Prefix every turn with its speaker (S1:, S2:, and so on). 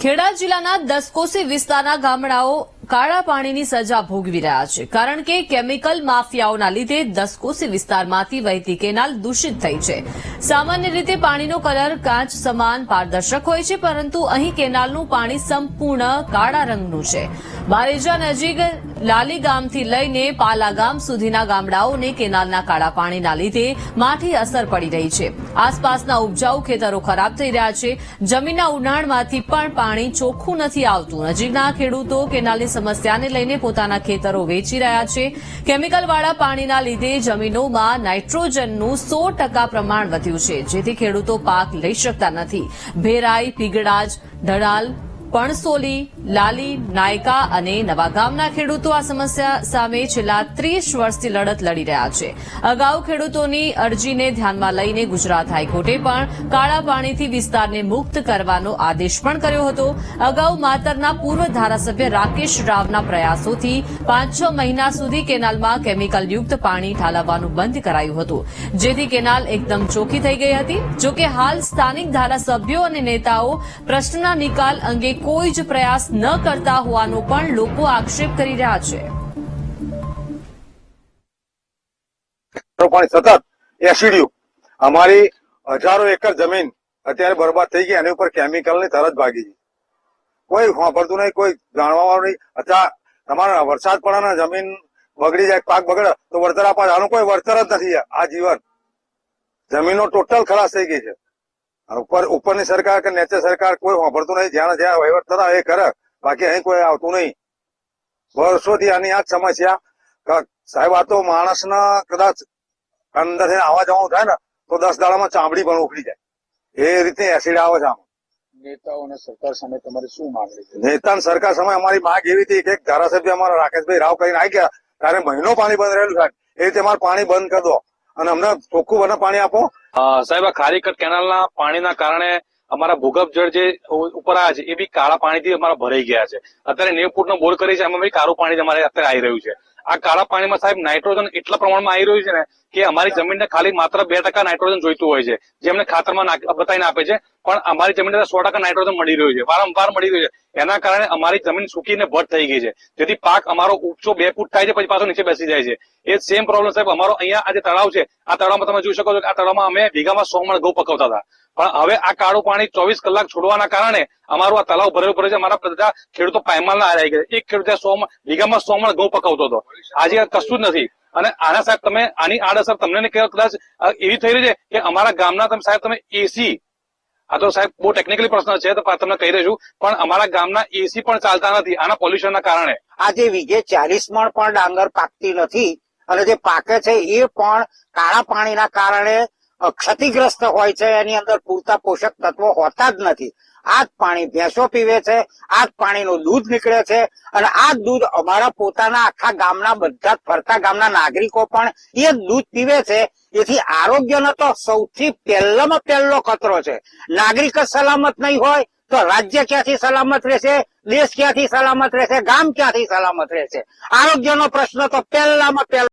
S1: ખેડા જિલ્લાના દસકોસી વિસ્તારના ગામડાઓ કાળા પાણીની સજા ભોગવી રહ્યા છે, કારણ કે કેમિકલ માફિયાઓના લીધે દસકોસી વિસ્તારમાંથી વહેતી કેનાલ દૂષિત થઈ છે। સામાન્ય રીતે પાણીનો કલર કાચ સમાન પારદર્શક હોય છે, પરંતુ અહીં કેનાલનું પાણી સંપૂર્ણ કાળા રંગનું છે। બારેજા નજીક લાલી ગામથી લઈને પાલા ગામ સુધીના ગામડાઓને કેનાલના કાળા પાણીના લીધે માઠી અસર પડી રહી છે। આસપાસના ઉપજાઉ ખેતરો ખરાબ થઈ રહ્યા છે। જમીનના ઉડાણમાંથી પણ પાણી ચોખ્ખું નથી આવતું। નજીકના ખેડૂતો કેનાલની સમસ્યાને લઈને પોતાના ખેતરો વેચી રહ્યા છે। કેમિકલવાળા પાણીના લીધે જમીનોમાં નાઇટ્રોજનનું 100% પ્રમાણ વધ્યું છે, જેથી ખેડૂતો પાક લઈ શકતા નથી। ભેરાઈ, પીગળાજ, ઢડાલ, પણસોલી, લાલી, નાયકા અને નવા ગામના ખેડૂતો આ સમસ્યા સામે છેલ્લા 30 વર્ષથી લડત લડી રહ્યા છે। અગાઉ ખેડૂતોની અરજીને ધ્યાનમાં લઈને ગુજરાત હાઈકોર્ટે પણ કાળા પાણીથી વિસ્તારને મુક્ત કરવાનો આદેશ પણ કર્યો હતો। અગાઉ માતરના પૂર્વ ધારાસભ્ય રાકેશ રાવના પ્રયાસોથી 5-6 મહિના સુધી કેનાલમાં કેમિકલયુક્ત પાણી ઠાલવવાનું બંધ કરાયું હતું, જેથી કેનાલ એકદમ ચોખ્ખી થઈ ગઈ હતી। જોકે હાલ સ્થાનિક ધારાસભ્યો અને નેતાઓ પ્રશ્નના નિકાલ અંગે કોઈ જ પ્રયાસ ન કરતા હોવાનો પણ લોકો આક્ષેપ કરી રહ્યા છે।
S2: સતત એસિડિયું અમારી હજારો એકર જમીન અત્યારે બરબાદ થઈ ગઈ, એની ઉપર કેમિકલની તરત ભાગી ગઈ। કોઈ વાપરતું નહીં, કોઈ જાણવા નહીં। અત્યારે તમારા વરસાદ પડે ને જમીન બગડી જાય, પાક બગડે તો વળતર આપવા આનું કોઈ વળતર જ નથી। આ જીવન જમીનો ટોટલ ખલાસ થઈ ગઈ છે। ઉપરની સરકાર કે નીચે સરકાર કોઈ વાપરતું નહીં। જ્યાં જ્યાં વહીવટ થતા એ કરે, બાકી અહીં કોઈ આવતું નહીં। વર્ષોથી આની આ જ સમસ્યા સાહેબ। આ તો માણસના કદાચ અંદર આવવા જવાનું થાય ને તો 10 દાડામાં ચામડી પણ ઉખડી જાય, એ રીતે એસિડ આવે છે આમાં।
S3: નેતાઓ અને સરકાર સામે તમારી શું માંગણી છે?
S2: નેતા અને સરકાર સામે અમારી માંગ એવી હતી કે એક ધારાસભ્ય અમારા રાકેશભાઈ રાવ કરીને આવી ગયા, ત્યારે મહિનો પાણી બંધ રહેલું સાહેબ, એ રીતે અમારે પાણી બંધ કરી દો અને અમને ચોખ્ખું બને પાણી આપો।
S4: સાહેબ, આ ખારીકટ કેનાલના પાણીના કારણે અમારા ભૂગર્ભ જળ જે ઉપર આવ્યા છે એ બી કાળા પાણીથી અમારા ભરાઈ ગયા છે। અત્યારે 90 ફૂટનો બોર કરી છે, એમાં બી કાળું પાણી અમારે અત્યારે આવી રહ્યું છે। આ કાળા પાણીમાં સાહેબ નાઇટ્રોજન એટલા પ્રમાણમાં આવી રહ્યું છે ને કે અમારી જમીનને ખાલી માત્ર 2% નાઇટ્રોજન જોઈતું હોય છે, જે અમને ખાતરમાં બતાવીને આપે છે, પણ અમારી જમીનને 100% નાઇટ્રોજન મળી રહ્યું છે, વારંવાર મળી રહ્યું છે। એના કારણે અમારી જમીન સૂકીને ભટ્ટ થઈ ગઈ છે, જેથી પાક અમારો ઊંચો 2 ફૂટ થાય છે, પછી પાછો નીચે બેસી જાય છે। એ સેમ પ્રોબ્લેમ સાહેબ અમારો અહીંયા આ જે તળાવ છે, આ તળાવમાં તમે જોઈ શકો છો કે આ તળાવમાં અમે વીઘામાં 100 મણ ઘઉં પકવતા હતા, પણ હવે આ કાળું પાણી 24 કલાક છોડવાના કારણે અમારું આ તળાવ ભરેલું ભરે છે। અમારા બધા ખેડૂતો પાયમાલના આવી ગયા। એક ખેડૂત વીઘામાં 100 મણ ઘઉં પકવતો હતો, આજે કશું જ નથી। અને આના સાહેબ તમે આની આડઅસર તમને કદાચ એવી થઈ રહી છે કે અમારા ગામના સાહેબ તમે એસી, આ તો સાહેબ બહુ ટેકનિકલી પ્રશ્ન છે તો તમને કહી દઈશું, પણ અમારા ગામના એસી પણ ચાલતા નથી આના પોલ્યુશનના કારણે।
S5: આજે વીઘે 40 મણ પણ ડાંગર પાકતી નથી, અને જે પાકે છે એ પણ કાળા પાણીના કારણે ક્ષતિગ્રસ્ત હોય છે। એની અંદર પૂરતા પોષક તત્વો હોતા જ નથી। આ જ પાણી ભેંસો પીવે છે, આ જ પાણીનું દૂધ નીકળે છે, અને આ જ દૂધ અમારા પોતાના આખા ગામના બધા ફરતા ગામના નાગરિકો પણ એ જ દૂધ પીવે છે। એથી આરોગ્યનો તો સૌથી પહેલામાં પહેલો ખતરો છે। નાગરિક જ સલામત નહીં હોય તો રાજ્ય ક્યાંથી સલામત રહેશે, દેશ ક્યાંથી સલામત રહેશે, ગામ ક્યાંથી સલામત રહેશે? આરોગ્યનો પ્રશ્ન તો પહેલામાં પહેલો